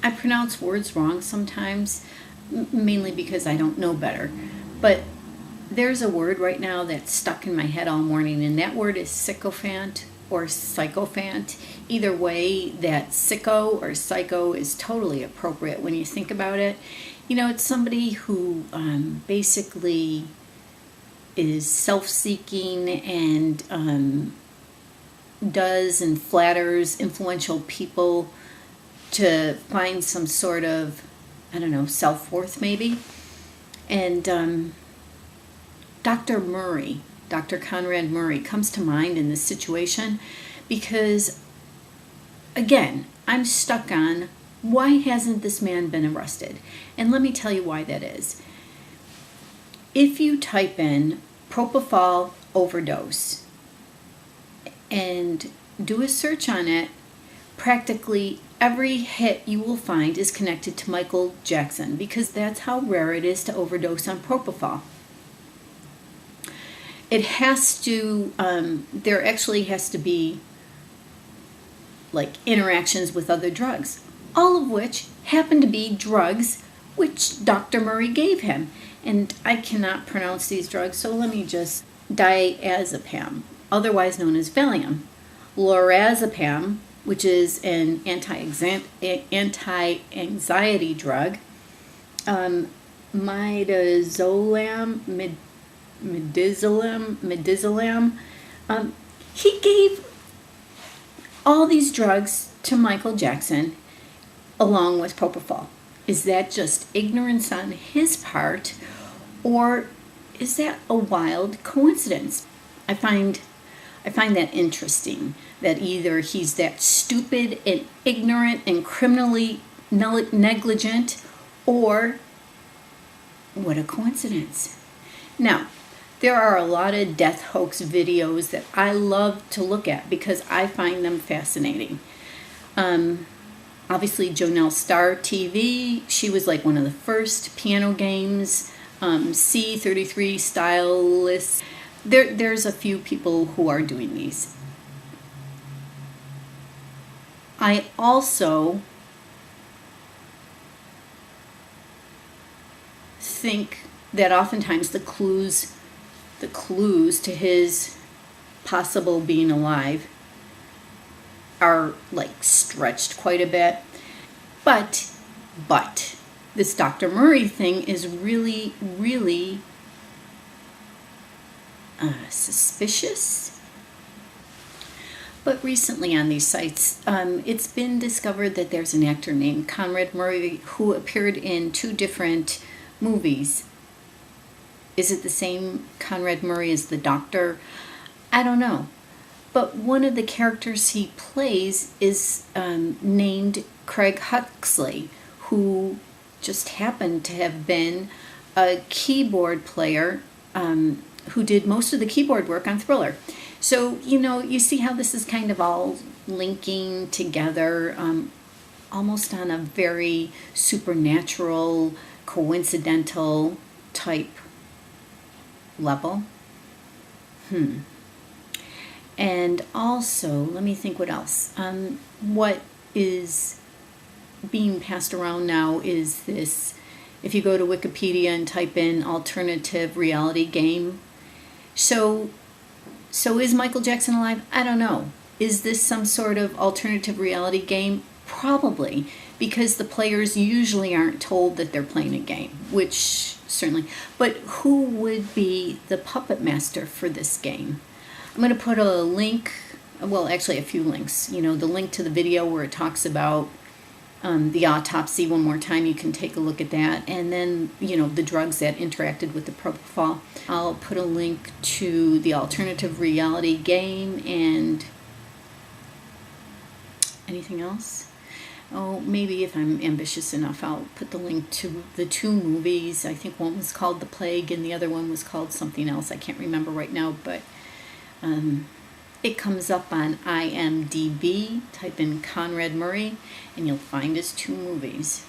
I pronounce words wrong sometimes, mainly because I don't know better. But there's a word right now that's stuck in my head all morning, and that word is sycophant or sycophant. Either way, that sicko or psycho is totally appropriate when you think about it. You know, it's somebody who basically is self-seeking and does and flatters influential people to find some sort of, I don't know, self-worth maybe. And Dr. Murray, Dr. Conrad Murray, comes to mind in this situation because, again, I'm stuck on why hasn't this man been arrested? And let me tell you why that is. If you type in propofol overdose and do a search on it, practically every hit you will find is connected to Michael Jackson because that's how rare it is to overdose on propofol. It has to, there actually has to be like interactions with other drugs, all of which happen to be drugs which Dr. Murray gave him. And I cannot pronounce these drugs, so let me just, diazepam, otherwise known as Valium, lorazepam, which is an anti-anxiety drug, midazolam. He gave all these drugs to Michael Jackson along with propofol. Is that just ignorance on his part, or is that a wild coincidence? I find that interesting, that either he's that stupid and ignorant and criminally negligent, or what a coincidence. Now, there are a lot of death hoax videos that I love to look at because I find them fascinating. Obviously, Jonelle Star TV, she was like one of the first piano games, C33 stylists. There's a few people who are doing these. I also think that oftentimes the clues to his possible being alive are like stretched quite a bit. But this Dr. Murray thing is really, really suspicious. But recently on these sites, it's been discovered that there's an actor named Conrad Murray who appeared in 2 different movies. Is it the same Conrad Murray as the Doctor? I don't know. But one of the characters he plays is named Craig Huxley, who just happened to have been a keyboard player who did most of the keyboard work on Thriller. So, you know, you see how this is kind of all linking together, almost on a very supernatural, coincidental type level. And also, let me think what else. What is being passed around now is this, if you go to Wikipedia and type in alternative reality game. So is Michael Jackson alive? I don't know. Is this some sort of alternative reality game? Probably, because the players usually aren't told that they're playing a game, which certainly. But who would be the puppet master for this game? I'm going to put a link, well, actually a few links. You know, the link to the video where it talks about the autopsy one more time. You can take a look at that. And then, you know, the drugs that interacted with the propofol. I'll put a link to the alternative reality game and anything else. Oh, maybe if I'm ambitious enough, I'll put the link to the 2 movies. I think one was called The Plague and the other one was called something else. I can't remember right now, but it comes up on IMDb. Type in Conrad Murray and you'll find his 2 movies.